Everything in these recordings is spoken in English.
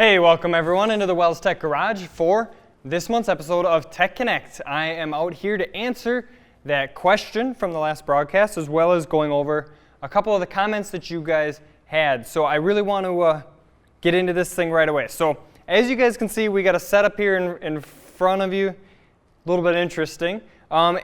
Hey, welcome everyone into the Wells Tech Garage for this month's episode of TechConnect. I am out here to answer that question from the last broadcast, as well as going over a couple of the comments that you guys had. So I really want to get into this thing right away. So as you guys can see, we got a setup here in front of you, a little bit interesting.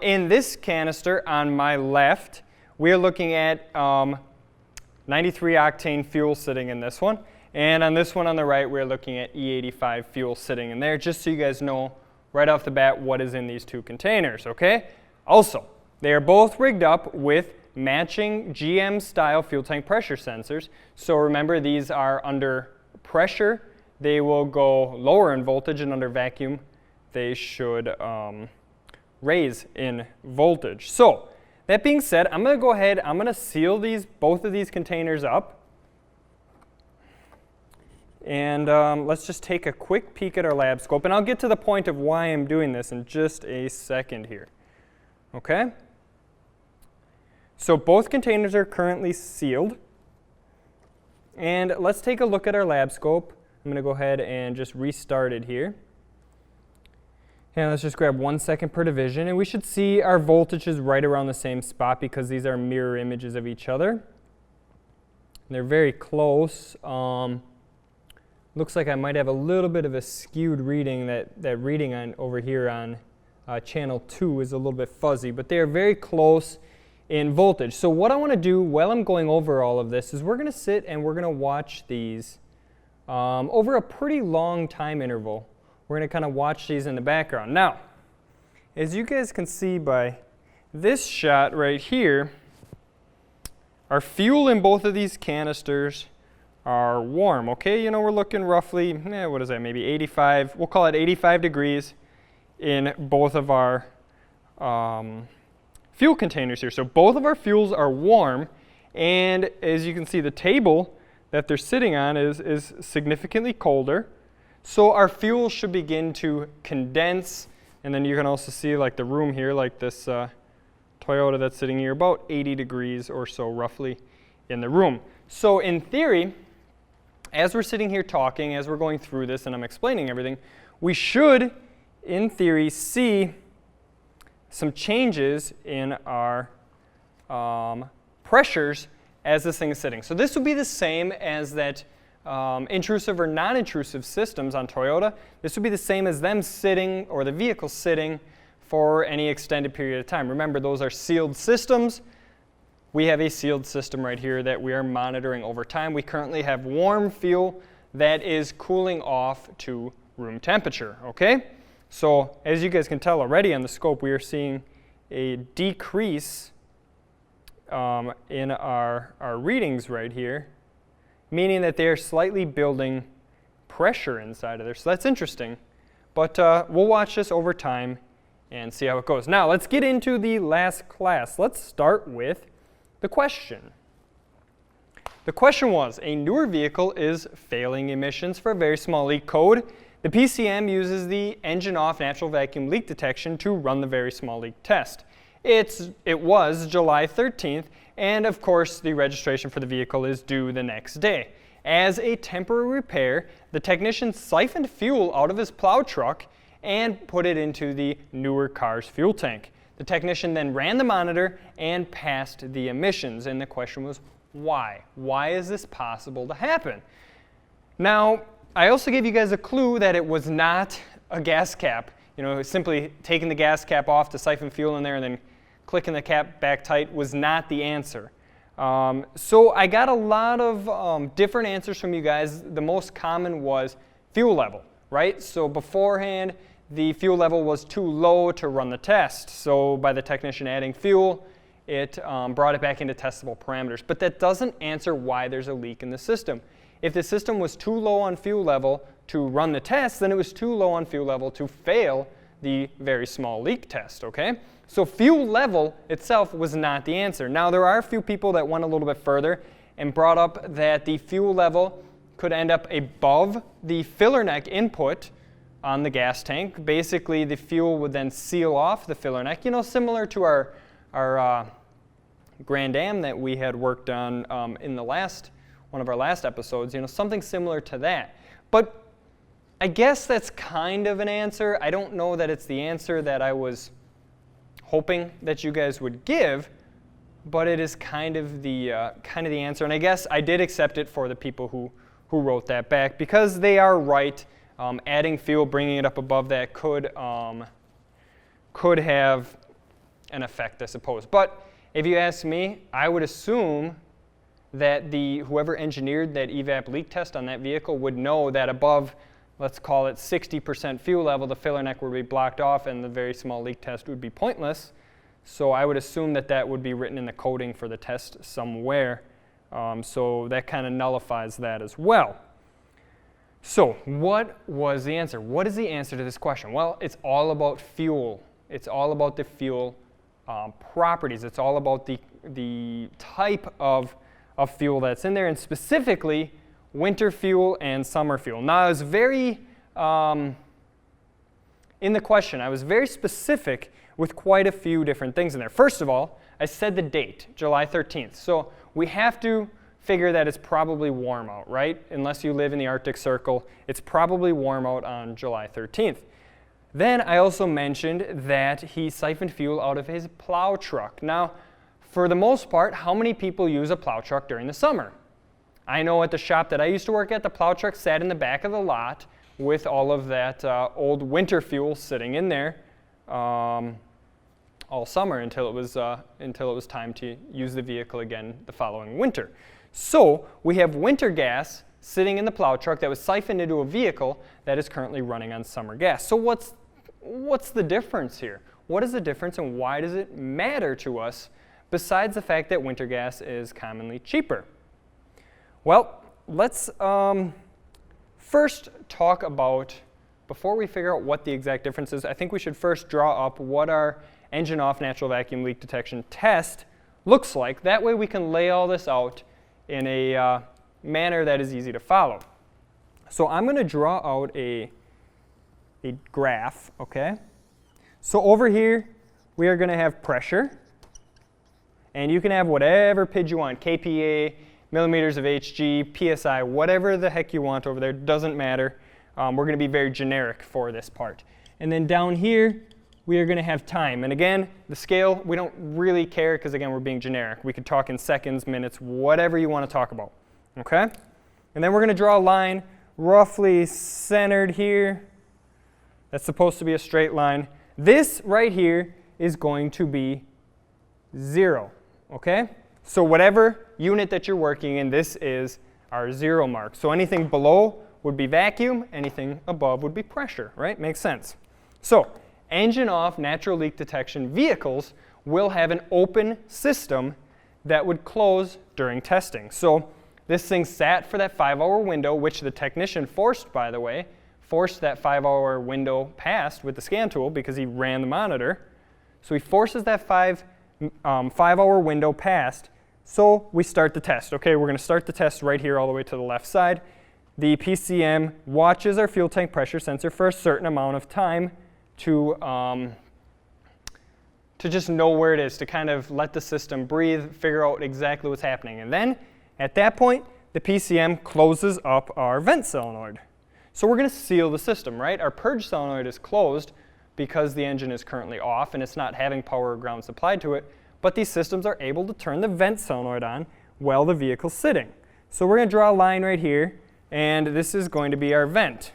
In this canister on my left, we're looking at 93 octane fuel sitting in this one. And on this one on the right, we're looking at E85 fuel sitting in there, just so you guys know right off the bat what is in these two containers, okay? Also, they are both rigged up with matching GM-style fuel tank pressure sensors. So remember, these are under pressure. They will go lower in voltage, and under vacuum, they should raise in voltage. So that being said, I'm going to go ahead, I'm going to seal both of these containers up. And let's just take a quick peek at our lab scope, and I'll get to the point of why I'm doing this in just a second here. Okay? So both containers are currently sealed. And let's take a look at our lab scope. I'm going to go ahead and just restart it here. And let's just grab 1 second per division, and we should see our voltages right around the same spot because these are mirror images of each other. They're very close. Looks like I might have a little bit of a skewed reading. That reading over here on channel 2 is a little bit fuzzy, but they are very close in voltage. So what I want to do while I'm going over all of this is we're going to sit and we're going to watch these over a pretty long time interval. We're going to kind of watch these in the background. Now, as you guys can see by this shot right here, our fuel in both of these canisters are warm, okay? You know, we're looking roughly, what is that, maybe 85, we'll call it 85 degrees in both of our fuel containers here. So both of our fuels are warm, and as you can see, the table that they're sitting on is significantly colder. So our fuel should begin to condense, and then you can also see like the room here, like this Toyota that's sitting here, about 80 degrees or so roughly in the room. So in theory, as we're sitting here talking, as we're going through this and I'm explaining everything, we should, in theory, see some changes in our pressures as this thing is sitting. So this would be the same as that intrusive or non-intrusive systems on Toyota. This would be the same as them sitting, or the vehicle sitting, for any extended period of time. Remember, those are sealed systems. We have a sealed system right here that we are monitoring over time. We currently have warm fuel that is cooling off to room temperature, okay? So as you guys can tell already on the scope, we are seeing a decrease in our readings right here, meaning that they are slightly building pressure inside of there. So that's interesting. But we'll watch this over time and see how it goes. Now let's get into the last class. Let's start with the question. The question was, a newer vehicle is failing emissions for a very small leak code. The PCM uses the engine off natural vacuum leak detection to run the very small leak test. It was July 13th, and of course the registration for the vehicle is due the next day. As a temporary repair, the technician siphoned fuel out of his plow truck and put it into the newer car's fuel tank. The technician then ran the monitor and passed the emissions, and the question was, why? Why is this possible to happen? Now, I also gave you guys a clue that it was not a gas cap. You know, simply taking the gas cap off to siphon fuel in there and then clicking the cap back tight was not the answer. So I got a lot of different answers from you guys. The most common was fuel level, right? So beforehand, the fuel level was too low to run the test. So by the technician adding fuel, it brought it back into testable parameters. But that doesn't answer why there's a leak in the system. If the system was too low on fuel level to run the test, then it was too low on fuel level to fail the very small leak test, okay? So fuel level itself was not the answer. Now there are a few people that went a little bit further and brought up that the fuel level could end up above the filler neck input on the gas tank. Basically, the fuel would then seal off the filler neck, you know, similar to our Grand Am that we had worked on in one of our last episodes, you know, something similar to that. But I guess that's kind of an answer. I don't know that it's the answer that I was hoping that you guys would give, but it is kind of the answer. And I guess I did accept it for the people who wrote that back, because they are right. Adding fuel, bringing it up above that could have an effect, I suppose. But if you ask me, I would assume that whoever engineered that EVAP leak test on that vehicle would know that above, let's call it 60% fuel level, the filler neck would be blocked off and the very small leak test would be pointless. So I would assume that that would be written in the coding for the test somewhere. So that kind of nullifies that as well. So what was the answer? What is the answer to this question? Well, it's all about fuel. It's all about the fuel properties. It's all about the type of fuel that's in there, and specifically winter fuel and summer fuel. Now, I was very, in the question, I was very specific with quite a few different things in there. First of all, I said the date, July 13th. So we have to figure that it's probably warm out, right? Unless you live in the Arctic Circle, it's probably warm out on July 13th. Then I also mentioned that he siphoned fuel out of his plow truck. Now, for the most part, how many people use a plow truck during the summer? I know at the shop that I used to work at, the plow truck sat in the back of the lot with all of that old winter fuel sitting in there all summer until it was time to use the vehicle again the following winter. So we have winter gas sitting in the plow truck that was siphoned into a vehicle that is currently running on summer gas. So what's the difference here? What is the difference, and why does it matter to us besides the fact that winter gas is commonly cheaper? Well, let's first talk about, before we figure out what the exact difference is, I think we should first draw up what our engine off natural vacuum leak detection test looks like. That way we can lay all this out in a manner that is easy to follow. So I'm going to draw out a graph, okay? So over here, we are going to have pressure. And you can have whatever PID you want, kPa, millimeters of Hg, psi, whatever the heck you want over there, doesn't matter. We're going to be very generic for this part. And then down here, we are going to have time. And again, the scale, we don't really care because, again, we're being generic. We could talk in seconds, minutes, whatever you want to talk about. Okay? And then we're going to draw a line roughly centered here. That's supposed to be a straight line. This right here is going to be 0. Okay? So whatever unit that you're working in, this is our 0 mark. So anything below would be vacuum, anything above would be pressure, right? Makes sense. So engine off natural leak detection vehicles will have an open system that would close during testing. So this thing sat for that 5-hour window, which the technician forced, by the way, forced that 5-hour window past with the scan tool because he ran the monitor. So he forces that 5-hour window past. So we start the test. Okay, we're going to start the test right here all the way to the left side. The PCM watches our fuel tank pressure sensor for a certain amount of time to just know where it is, to kind of let the system breathe, figure out exactly what's happening. And then, at that point, the PCM closes up our vent solenoid. So we're going to seal the system, right? Our purge solenoid is closed because the engine is currently off and it's not having power or ground supplied to it, but these systems are able to turn the vent solenoid on while the vehicle's sitting. So we're going to draw a line right here, and this is going to be our vent.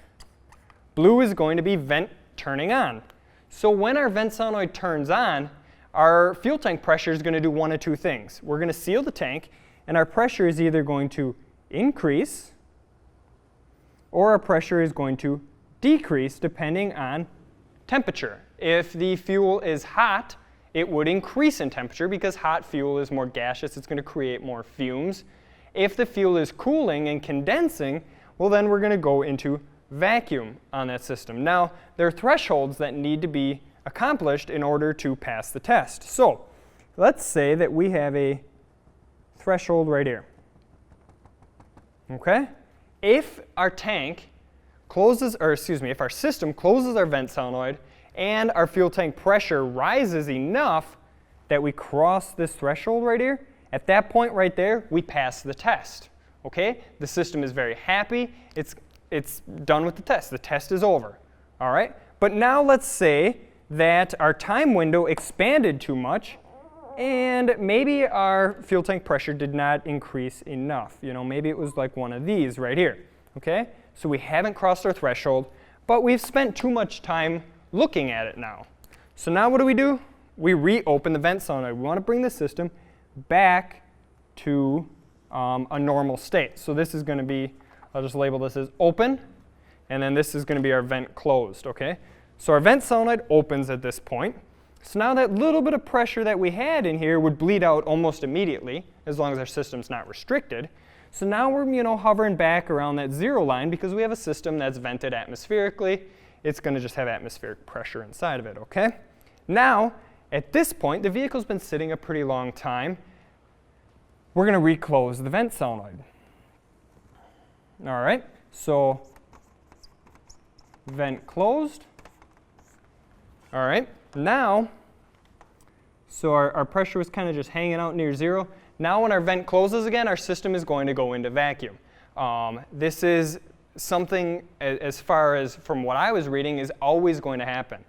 Blue is going to be vent turning on. So when our vent solenoid turns on, our fuel tank pressure is going to do one of two things. We're going to seal the tank, and our pressure is either going to increase or our pressure is going to decrease depending on temperature. If the fuel is hot, it would increase in temperature because hot fuel is more gaseous. It's going to create more fumes. If the fuel is cooling and condensing, well, then we're going to go into vacuum on that system. Now, there are thresholds that need to be accomplished in order to pass the test. So let's say that we have a threshold right here. Okay? If our tank closes, or excuse me, if our system closes our vent solenoid and our fuel tank pressure rises enough that we cross this threshold right here, at that point right there, we pass the test. Okay? The system is very happy. It's it's done with the test. The test is over. All right? But now let's say that our time window expanded too much, and maybe our fuel tank pressure did not increase enough. You know, maybe it was like one of these right here. Okay? So we haven't crossed our threshold, but we've spent too much time looking at it now. So now what do? We reopen the vent solenoid. We want to bring the system back to a normal state. So this is going to be, I'll just label this as open, and then this is going to be our vent closed, okay? So our vent solenoid opens at this point. So now that little bit of pressure that we had in here would bleed out almost immediately, as long as our system's not restricted. So now we're, you know, hovering back around that 0 line because we have a system that's vented atmospherically. It's going to just have atmospheric pressure inside of it, okay? Now, at this point, the vehicle's been sitting a pretty long time. We're going to reclose the vent solenoid. All right, so vent closed. All right, now, so our pressure was kind of just hanging out near 0. Now when our vent closes again, our system is going to go into vacuum. This is something, as far as from what I was reading, is always going to happen.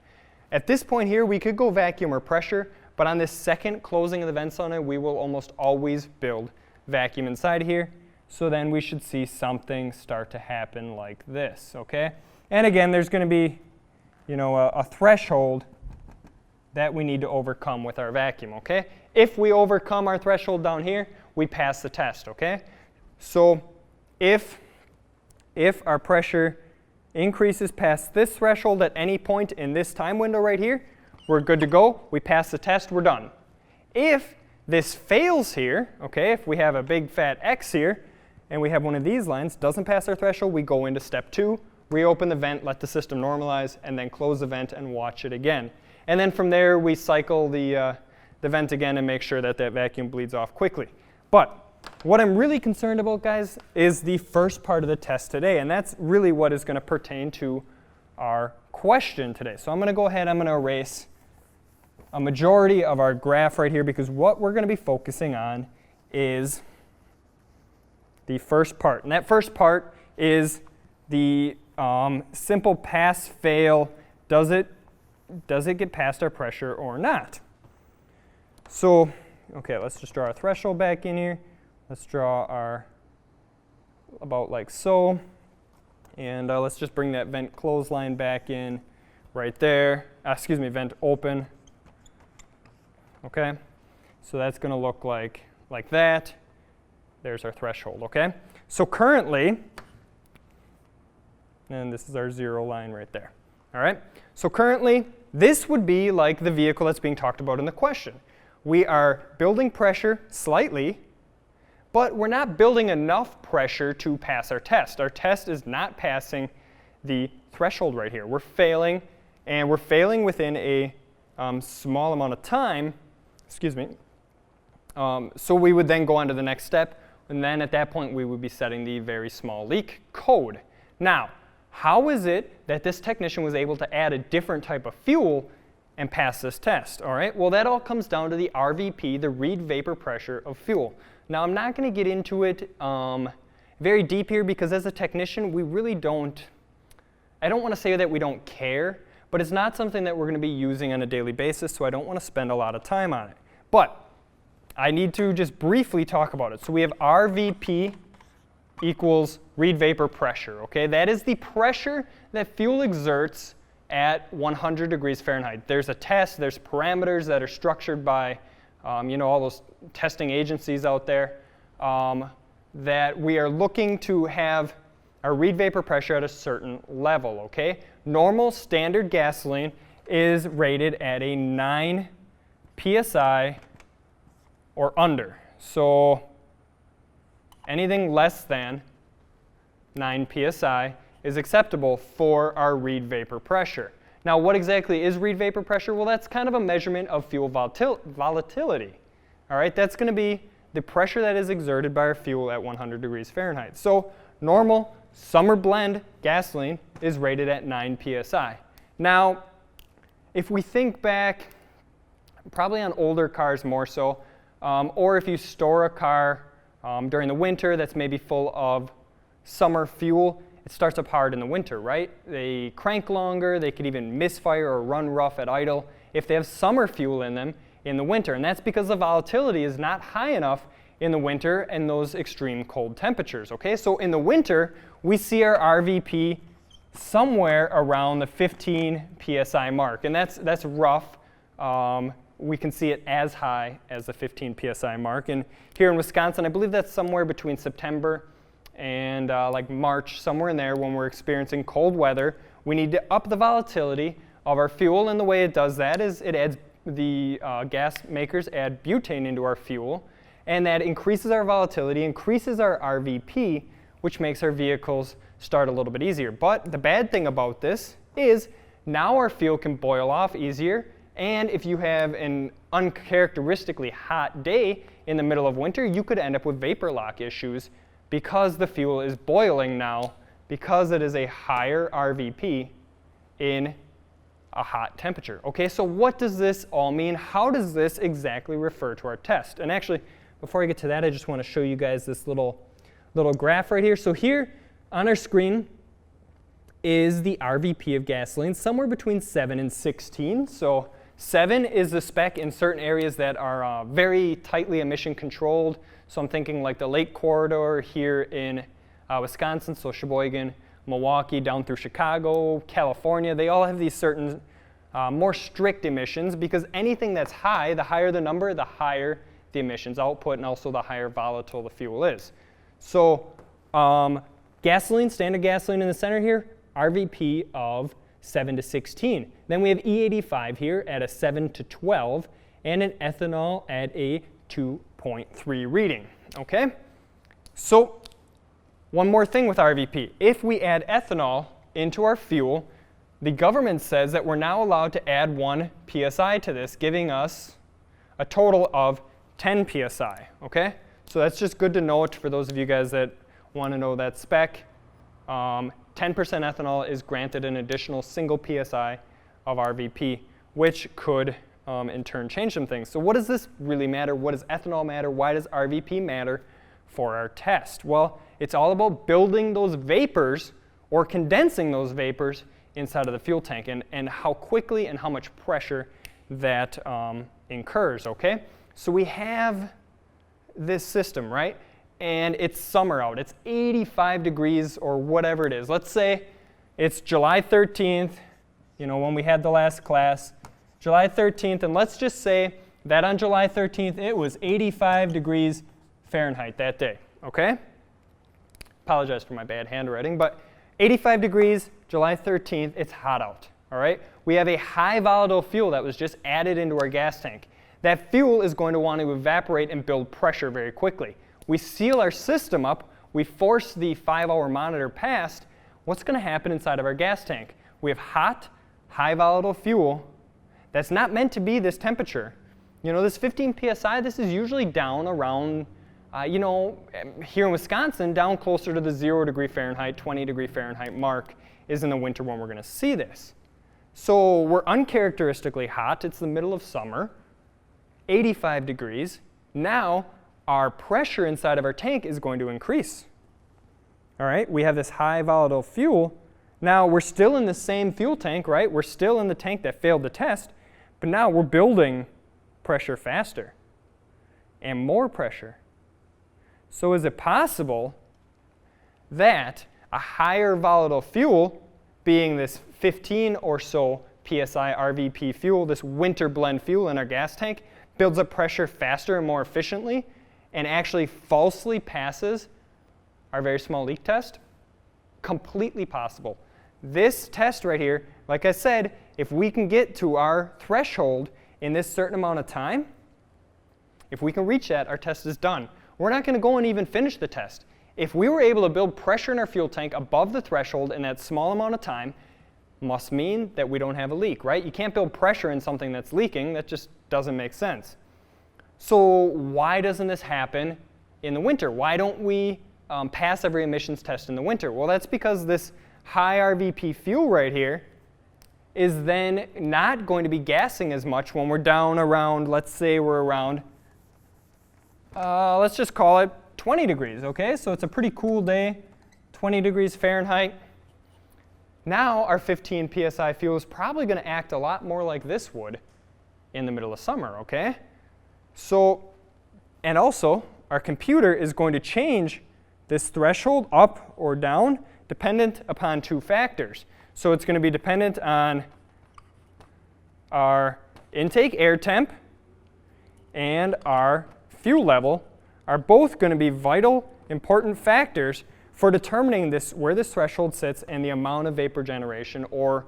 At this point here, we could go vacuum or pressure, but on this second closing of the vent solenoid, we will almost always build vacuum inside here. So then we should see something start to happen like this, okay? And again, there's going to be, you know, a threshold that we need to overcome with our vacuum, okay? If we overcome our threshold down here, we pass the test, okay? So if our pressure increases past this threshold at any point in this time window right here, we're good to go. We pass the test, we're done. If this fails here, okay, if we have a big fat X here, and we have one of these lines, doesn't pass our threshold, we go into step 2, reopen the vent, let the system normalize, and then close the vent and watch it again. And then from there, we cycle the vent again and make sure that that vacuum bleeds off quickly. But what I'm really concerned about, guys, is the first part of the test today, and that's really what is going to pertain to our question today. So I'm going to go ahead, I'm going to erase a majority of our graph right here, because what we're going to be focusing on is the first part. And that first part is the simple pass-fail. Does it get past our pressure or not? So, okay, let's just draw our threshold back in here. Let's draw our, about like so. And let's just bring that vent close line back in right there. Vent open. Okay, so that's going to look like that. There's our threshold, okay? So currently, and this is our 0 line right there, all right? So currently, this would be like the vehicle that's being talked about in the question. We are building pressure slightly, but we're not building enough pressure to pass our test. Our test is not passing the threshold right here. We're failing, and we're failing within a small amount of time. So we would then go on to the next step, and then at that point we would be setting the very small leak code. Now, how is it that this technician was able to add a different type of fuel and pass this test? All right, well, that all comes down to the RVP, the read vapor pressure of fuel. Now, I'm not going to get into it very deep here, because as a technician, we really don't, I don't want to say that we don't care, but it's not something that we're going to be using on a daily basis, so I don't want to spend a lot of time on it. But I need to just briefly talk about it. So we have RVP equals read vapor pressure, okay? That is the pressure that fuel exerts at 100 degrees Fahrenheit. There's a test, there's parameters that are structured by all those testing agencies out there that we are looking to have our read vapor pressure at a certain level, okay? Normal standard gasoline is rated at a 9 psi or under. So anything less than 9 psi is acceptable for our read vapor pressure. Now, what exactly is read vapor pressure? Well, that's kind of a measurement of fuel volatility. All right, that's going to be the pressure that is exerted by our fuel at 100 degrees Fahrenheit. So normal summer blend gasoline is rated at 9 psi. Now, if we think back, probably on older cars more so, or if you store a car during the winter that's maybe full of summer fuel, it starts up hard in the winter, right? They crank longer, they could even misfire or run rough at idle if they have summer fuel in them in the winter. And that's because the volatility is not high enough in the winter and those extreme cold temperatures, okay? So in the winter, we see our RVP somewhere around the 15 psi mark, and that's rough. We can see it as high as the 15 psi mark. And here in Wisconsin, I believe that's somewhere between September and like March, somewhere in there when we're experiencing cold weather. We need to up the volatility of our fuel, and the way it does that is it adds, the gas makers add butane into our fuel, and that increases our volatility, increases our RVP, which makes our vehicles start a little bit easier. But the bad thing about this is now our fuel can boil off easier, and if you have an uncharacteristically hot day in the middle of winter, you could end up with vapor lock issues because the fuel is boiling now because it is a higher RVP in a hot temperature. Okay, so what does this all mean? How does this exactly refer to our test? And actually, before I get to that, I just want to show you guys this little graph right here. So here on our screen is the RVP of gasoline, somewhere between 7 and 16. So 7 is the spec in certain areas that are very tightly emission controlled. So I'm thinking like the Lake Corridor here in Wisconsin, so Sheboygan, Milwaukee, down through Chicago, California. They all have these certain more strict emissions, because anything that's high, the higher the number, the higher the emissions output, and also the higher volatile the fuel is. So gasoline, standard gasoline in the center here, RVP of 7 to 16. Then we have E85 here at a 7 to 12, and an ethanol at a 2.3 reading. Okay? So one more thing with RVP. If we add ethanol into our fuel, the government says that we're now allowed to add 1 psi to this, giving us a total of 10 psi. Okay? So that's just good to note for those of you guys that want to know that spec. 10% ethanol is granted an additional single psi of RVP, which could in turn change some things. So what does this really matter? What does ethanol matter? Why does RVP matter for our test? Well, it's all about building those vapors or condensing those vapors inside of the fuel tank, and how quickly and how much pressure that incurs, okay? So we have this system, right? And it's summer out. It's 85 degrees or whatever it is. Let's say it's July 13th, you know, when we had the last class, July 13th, and let's just say that on July 13th it was 85 degrees Fahrenheit that day, okay? Apologize for my bad handwriting, but 85 degrees, July 13th, it's hot out, all right? We have a high volatile fuel that was just added into our gas tank. That fuel is going to want to evaporate and build pressure very quickly. We seal our system up, we force the 5-hour monitor past. What's going to happen inside of our gas tank? We have hot, high volatile fuel that's not meant to be this temperature. You know, this 15 psi, this is usually down around, you know, here in Wisconsin, down closer to the 0 degree Fahrenheit, 20 degree Fahrenheit mark is in the winter when we're going to see this. So we're uncharacteristically hot. It's the middle of summer, 85 degrees. Now our pressure inside of our tank is going to increase. All right, we have this high volatile fuel. Now we're still in the same fuel tank, right? We're still in the tank that failed the test, but now we're building pressure faster and more pressure. So is it possible that a higher volatile fuel, being this 15 or so psi RVP fuel, this winter blend fuel in our gas tank, builds up pressure faster and more efficiently and actually falsely passes our very small leak test? Completely possible. This test right here, like I said, if we can get to our threshold in this certain amount of time, if we can reach that, our test is done. We're not going to go and even finish the test. If we were able to build pressure in our fuel tank above the threshold in that small amount of time, must mean that we don't have a leak, right? You can't build pressure in something that's leaking. That just doesn't make sense. So why doesn't this happen in the winter? Why don't we pass every emissions test in the winter? Well, that's because this high RVP fuel right here is then not going to be gassing as much when we're down around, let's say we're around, let's just call it 20 degrees, okay? So it's a pretty cool day. 20 degrees Fahrenheit. Now our 15 psi fuel is probably going to act a lot more like this would in the middle of summer, okay? So, and also, our computer is going to change this threshold up or down dependent upon two factors. So it's going to be dependent on our intake air temp and our fuel level are both going to be vital, important factors for determining this, where this threshold sits and the amount of vapor generation or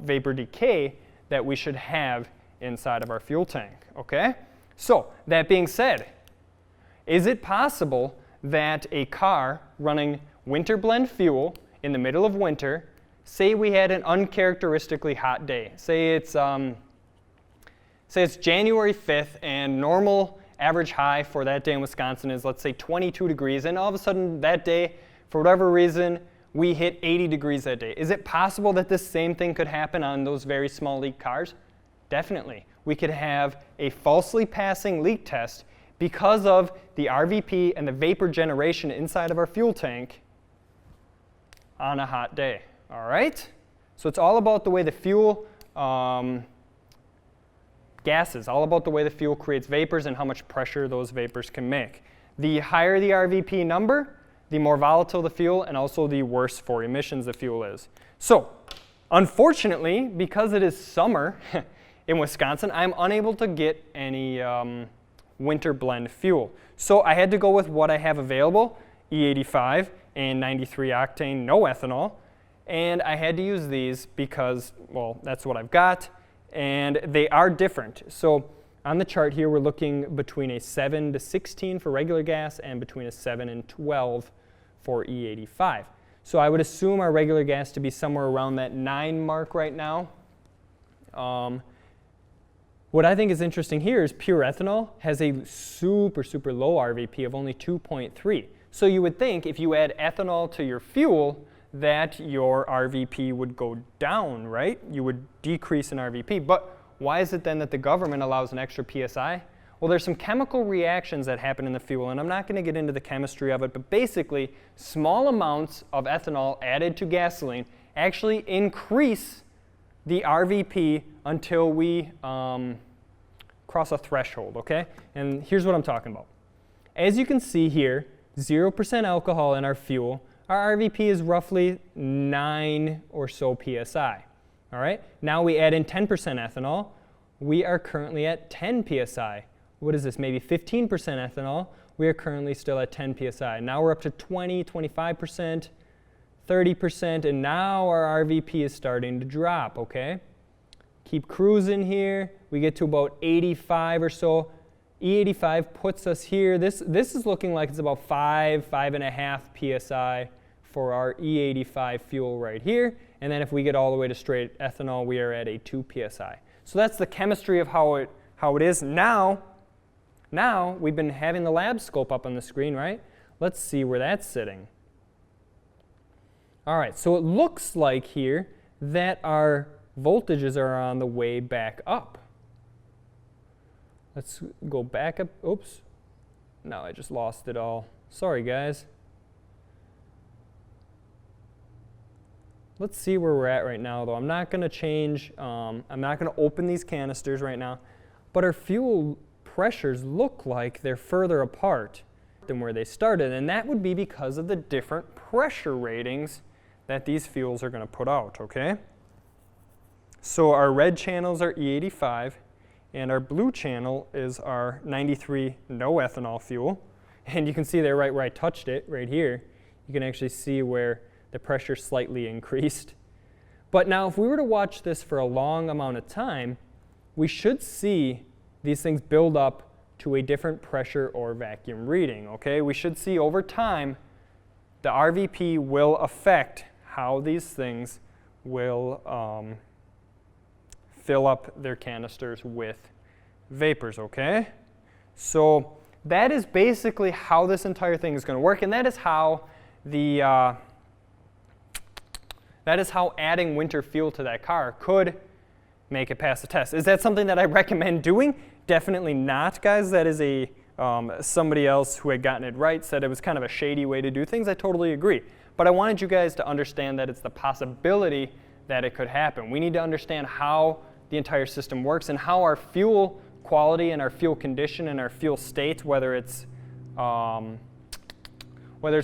vapor decay that we should have inside of our fuel tank, okay? So, that being said, is it possible that a car running winter blend fuel in the middle of winter, say we had an uncharacteristically hot day, say it's January 5th and normal average high for that day in Wisconsin is, let's say, 22 degrees, and all of a sudden that day, for whatever reason, we hit 80 degrees that day. Is it possible that this same thing could happen on those very small leak cars? Definitely. We could have a falsely passing leak test because of the RVP and the vapor generation inside of our fuel tank on a hot day. All right? So it's all about the way the fuel gases, all about the way the fuel creates vapors and how much pressure those vapors can make. The higher the RVP number, the more volatile the fuel, and also the worse for emissions the fuel is. So, unfortunately, because it is summer in Wisconsin, I'm unable to get any winter blend fuel. So I had to go with what I have available, E85 and 93 octane, no ethanol. And I had to use these because, well, that's what I've got. And they are different. So on the chart here, we're looking between a 7 to 16 for regular gas and between a 7 and 12 for E85. So I would assume our regular gas to be somewhere around that 9 mark right now. What I think is interesting here is pure ethanol has a super, super low RVP of only 2.3. So you would think if you add ethanol to your fuel that your RVP would go down, right? You would decrease in RVP. But why is it then that the government allows an extra PSI? Well, there's some chemical reactions that happen in the fuel, and I'm not going to get into the chemistry of it, but basically small amounts of ethanol added to gasoline actually increase the RVP until we cross a threshold, okay? And here's what I'm talking about. As you can see here, 0% alcohol in our fuel, our RVP is roughly 9 or so PSI, all right? Now we add in 10% ethanol, we are currently at 10 PSI. What is this, maybe 15% ethanol? We are currently still at 10 PSI. Now we're up to 20, 25%, 30%, and now our RVP is starting to drop, okay? Keep cruising here. We get to about 85 or so. E85 puts us here. This is looking like it's about 5.5 PSI for our E85 fuel right here. And then if we get all the way to straight ethanol, we are at a 2 PSI. So that's the chemistry of how it is. Now we've been having the lab scope up on the screen, right? Let's see where that's sitting. All right, so it looks like here that our voltages are on the way back up. Let's go back up. Oops. No, I just lost it all. Sorry, guys. Let's see where we're at right now, though. I'm not going to change. I'm not going to open these canisters right now. But our fuel pressures look like they're further apart than where they started. And that would be because of the different pressure ratings that these fuels are going to put out, okay? So our red channels are E85, and our blue channel is our 93 no ethanol fuel. And you can see there right where I touched it, right here, you can actually see where the pressure slightly increased. But now if we were to watch this for a long amount of time, we should see these things build up to a different pressure or vacuum reading, okay? We should see over time the RVP will affect how these things will fill up their canisters with vapors, okay? So that is basically how this entire thing is going to work, and that is how adding winter fuel to that car could make it pass the test. Is that something that I recommend doing? Definitely not, guys. That is somebody else who had gotten it right said it was kind of a shady way to do things. I totally agree. but I wanted you guys to understand that it's the possibility that it could happen. We need to understand how the entire system works and how our fuel quality and our fuel condition and our fuel state, whether it's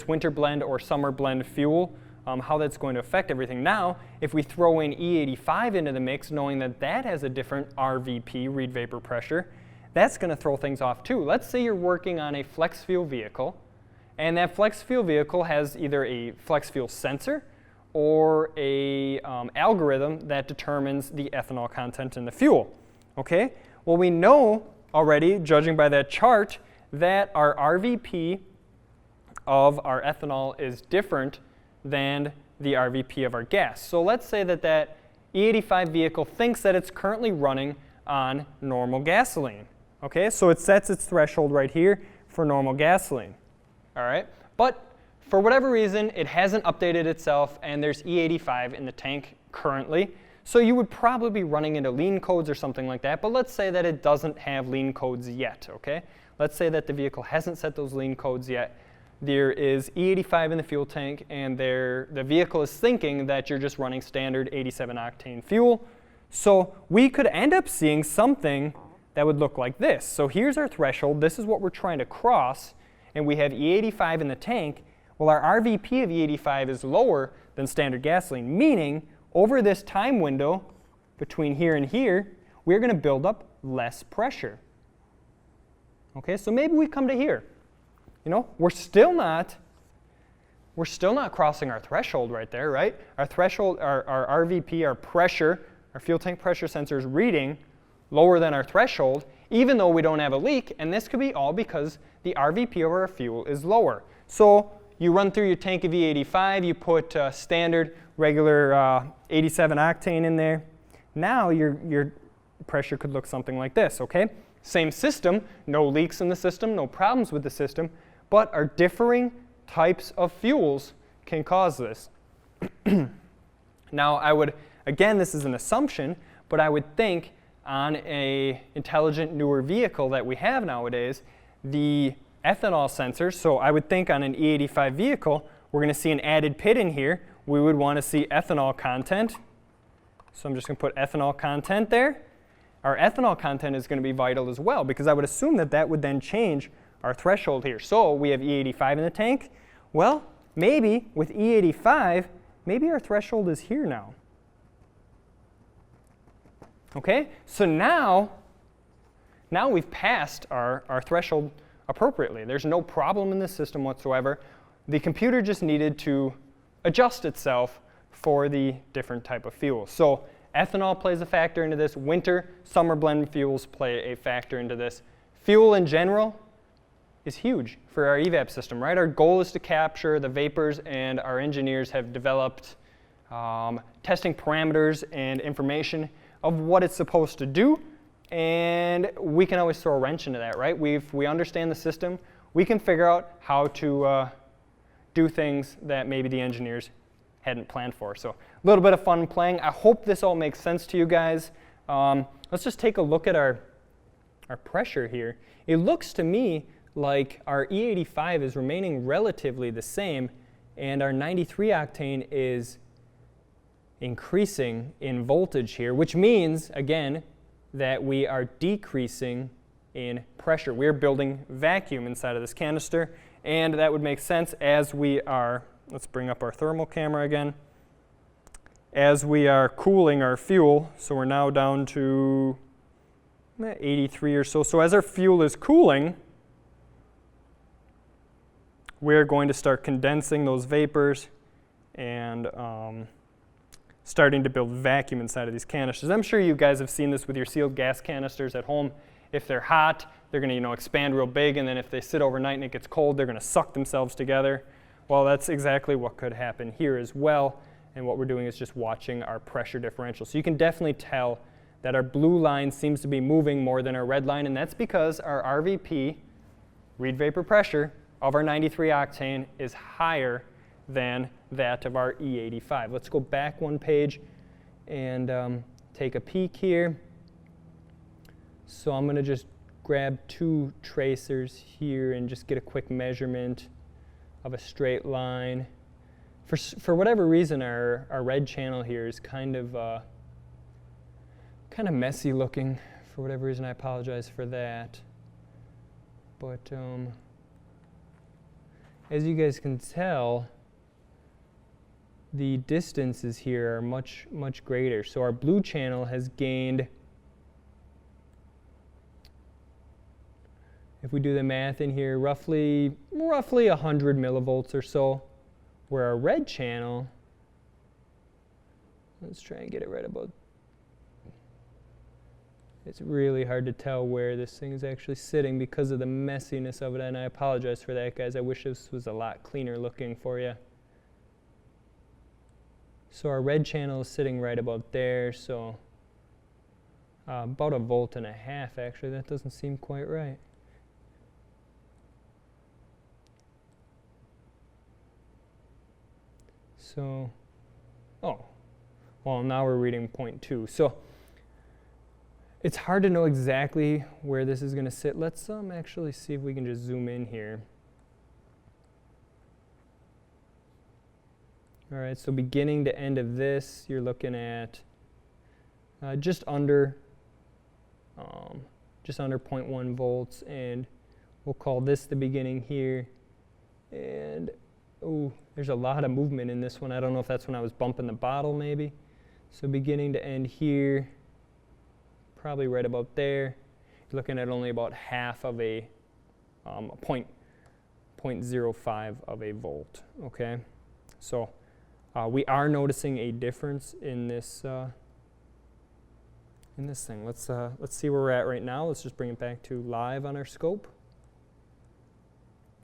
winter blend or summer blend fuel, how that's going to affect everything. Now, if we throw in E85 into the mix, knowing that that has a different RVP, read vapor pressure, that's going to throw things off too. Let's say you're working on a flex fuel vehicle, and that flex fuel vehicle has either a flex fuel sensor or a algorithm that determines the ethanol content in the fuel. Okay? Well, we know already, judging by that chart, that our RVP of our ethanol is different than the RVP of our gas. So let's say that that E85 vehicle thinks that it's currently running on normal gasoline. Okay, so it sets its threshold right here for normal gasoline. All right, but for whatever reason, it hasn't updated itself, and there's E85 in the tank currently. So you would probably be running into lean codes or something like that, but let's say that it doesn't have lean codes yet, okay? Let's say that the vehicle hasn't set those lean codes yet. There is E85 in the fuel tank, and the vehicle is thinking that you're just running standard 87 octane fuel. So we could end up seeing something that would look like this. So here's our threshold. This is what we're trying to cross, and we have E85 in the tank. Well, our RVP of E85 is lower than standard gasoline, meaning over this time window between here and here, we're going to build up less pressure. Okay, so maybe we come to here. You know, we're still not crossing our threshold right there, right? Our threshold, our RVP, our pressure, our fuel tank pressure sensor is reading lower than our threshold, even though we don't have a leak, and this could be all because the RVP of our fuel is lower. So you run through your tank of E85, you put standard, regular 87 octane in there. Now your pressure could look something like this, okay? Same system, no leaks in the system, no problems with the system, but our differing types of fuels can cause this. Now I would, again, this is an assumption, but I would think on a intelligent newer vehicle that we have nowadays, the ethanol sensor, so I would think on an E85 vehicle, we're going to see an added pit in here. We would want to see ethanol content. So I'm just going to put ethanol content there. Our ethanol content is going to be vital as well, because I would assume that that would then change our threshold here. So we have E85 in the tank. Well, maybe with E85, maybe our threshold is here now. Okay, so now we've passed our threshold appropriately. There's no problem in this system whatsoever. The computer just needed to adjust itself for the different type of fuel. So ethanol plays a factor into this. Winter, summer blend fuels play a factor into this. Fuel in general is huge for our EVAP system, right? Our goal is to capture the vapors, and our engineers have developed testing parameters and information of what it's supposed to do, and we can always throw a wrench into that, right? We understand the system. We can figure out how to do things that maybe the engineers hadn't planned for. So a little bit of fun playing. I hope this all makes sense to you guys. Let's just take a look at our pressure here. It looks to me like our E85 is remaining relatively the same, and our 93 octane is increasing in voltage here, which means, again, that we are decreasing in pressure. We're building vacuum inside of this canister, and that would make sense as we are, let's bring up our thermal camera again, as we are cooling our fuel. So we're now down to 83 or so. So as our fuel is cooling, we're going to start condensing those vapors and starting to build vacuum inside of these canisters. I'm sure you guys have seen this with your sealed gas canisters at home. If they're hot, they're going to expand real big, and then if they sit overnight and it gets cold, they're going to suck themselves together. Well, that's exactly what could happen here as well, and what we're doing is just watching our pressure differential. So you can definitely tell that our blue line seems to be moving more than our red line, and that's because our RVP, read vapor pressure, of our 93 octane is higher than that of our E85. Let's go back one page and take a peek here. So I'm going to just grab two tracers here and just get a quick measurement of a straight line. For whatever reason, our red channel here is kind of messy looking. For whatever reason, I apologize for that. But as you guys can tell, the distances here are much greater. So our blue channel has gained, if we do the math in here, roughly 100 millivolts or so, where our red channel, let's try and get it right about, it's really hard to tell where this thing is actually sitting because of the messiness of it, and I apologize for that, guys. I wish this was a lot cleaner looking for you. So our red channel is sitting right about there, so about 1.5 volts actually. That doesn't seem quite right. So, oh, well, now we're reading 0.2. So it's hard to know exactly where this is going to sit. Let's actually see if we can just zoom in here. All right, so beginning to end of this, you're looking at just under 0.1 volts, and we'll call this the beginning here. And oh, there's a lot of movement in this one. I don't know if that's when I was bumping the bottle, maybe. So beginning to end here, probably right about there. You're looking at only about half of a 0.05 of a volt. Okay, so. We are noticing a difference in this thing. Let's see where we're at right now. Let's just bring it back to live on our scope.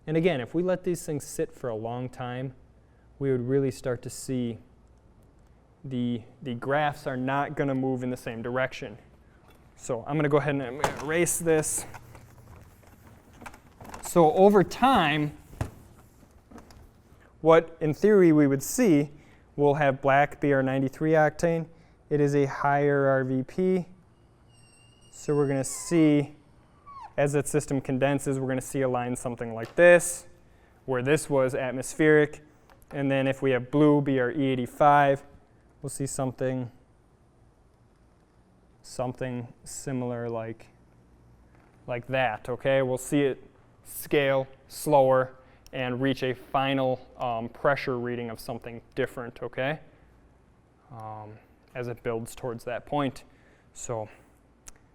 And again, if we let these things sit for a long time, we would really start to see the graphs are not going to move in the same direction. So I'm going to go ahead and I'm going to erase this. So over time, what in theory we would see, we'll have black be our 93 octane. It is a higher RVP. So we're going to see, as that system condenses, we're going to see a line something like this, where this was atmospheric. And then if we have blue be our E85, we'll see something similar like that, okay? We'll see it scale slower and reach a final pressure reading of something different, okay? As it builds towards that point. So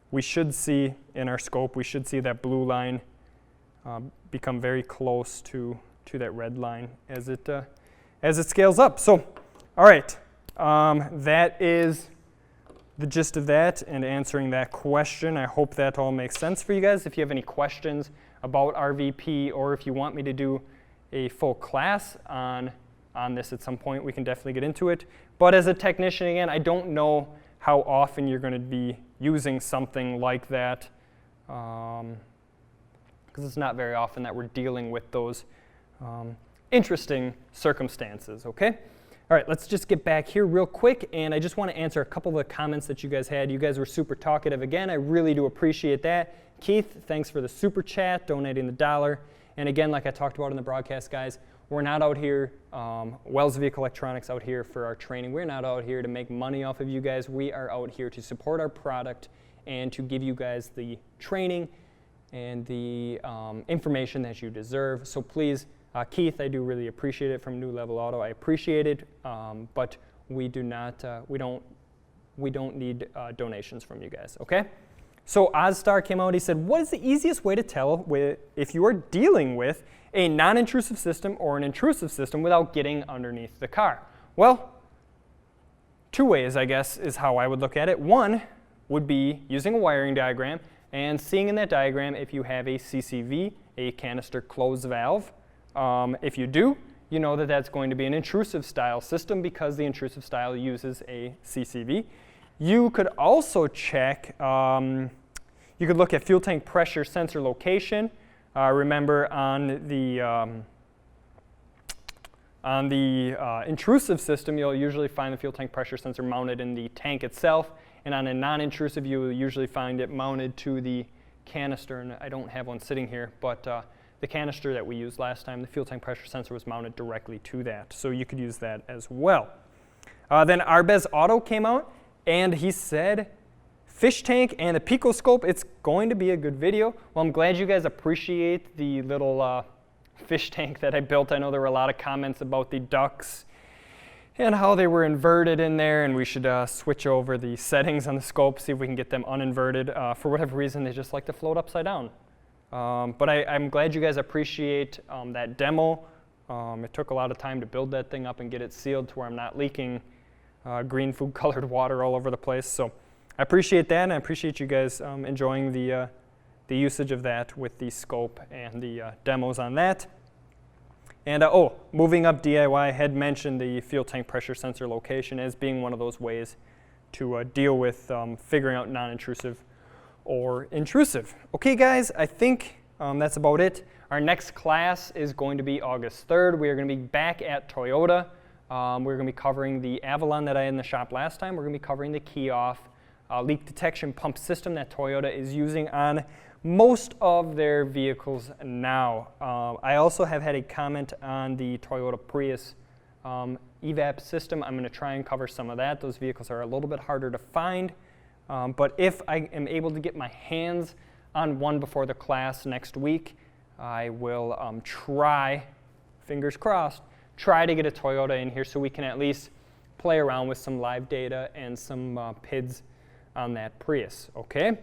we should see in our scope, we should see that blue line become very close to that red line as it scales up. So, all right, that is the gist of that and answering that question. I hope that all makes sense for you guys. If you have any questions about RVP, or if you want me to do a full class on this at some point, we can definitely get into it. But as a technician, again, I don't know how often you're going to be using something like that, because it's not very often that we're dealing with those interesting circumstances, okay? All right, let's just get back here real quick, and I just want to answer a couple of the comments that you guys had. You guys were super talkative again. I really do appreciate that. Keith, thanks for the super chat, donating the $1. And again, like I talked about in the broadcast, guys, we're not out here, Wells Vehicle Electronics out here for our training. We're not out here to make money off of you guys. We are out here to support our product and to give you guys the training and the information that you deserve. So please, Keith, I do really appreciate it from New Level Auto. I appreciate it, but we do not, we don't need donations from you guys, okay? So Ozstar came out, he said, what is the easiest way to tell if you are dealing with a non-intrusive system or an intrusive system without getting underneath the car? Well, two ways, I guess, is how I would look at it. One would be using a wiring diagram and seeing in that diagram if you have a CCV, a canister closed valve. If you do, you know that that's going to be an intrusive style system because the intrusive style uses a CCV. You could also check, you could look at fuel tank pressure sensor location. Remember on the intrusive system, you'll usually find the fuel tank pressure sensor mounted in the tank itself, and on a non-intrusive, you will usually find it mounted to the canister, and I don't have one sitting here, but the canister that we used last time, the fuel tank pressure sensor was mounted directly to that. So you could use that as well. Then Arbez Auto came out, and he said, fish tank and a picoscope, it's going to be a good video. Well, I'm glad you guys appreciate the little fish tank that I built. I know there were a lot of comments about the ducts and how they were inverted in there, and we should switch over the settings on the scope, see if we can get them uninverted. For whatever reason, they just like to float upside down. But I'm glad you guys appreciate that demo. It took a lot of time to build that thing up and get it sealed to where I'm not leaking green food colored water all over the place. So I appreciate that, and I appreciate you guys enjoying the usage of that with the scope and the demos on that. And moving up DIY, I had mentioned the fuel tank pressure sensor location as being one of those ways to deal with figuring out non-intrusive or intrusive. Okay guys, I think that's about it. Our next class is going to be August 3rd. We are going to be back at Toyota. We're going to be covering the Avalon that I had in the shop last time. We're going to be covering the key-off leak detection pump system that Toyota is using on most of their vehicles now. I also have had a comment on the Toyota Prius EVAP system. I'm going to try and cover some of that. Those vehicles are a little bit harder to find, but if I am able to get my hands on one before the class next week, I will try, fingers crossed, try to get a Toyota in here so we can at least play around with some live data and some PIDs on that Prius, okay?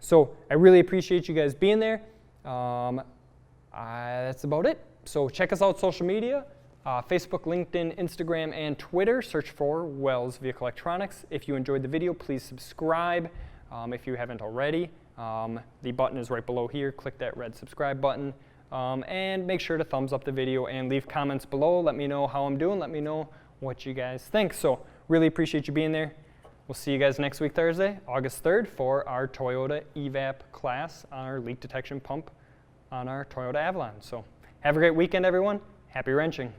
So I really appreciate you guys being there. That's about it. So check us out social media, Facebook, LinkedIn, Instagram, and Twitter. Search for Wells Vehicle Electronics. If you enjoyed the video, please subscribe if you haven't already. The button is right below here. Click that red subscribe button. And make sure to thumbs up the video and leave comments below. Let me know how I'm doing. Let me know what you guys think. So really appreciate you being there. We'll see you guys next week, Thursday, August 3rd, for our Toyota EVAP class on our leak detection pump on our Toyota Avalon. So have a great weekend, everyone. Happy wrenching.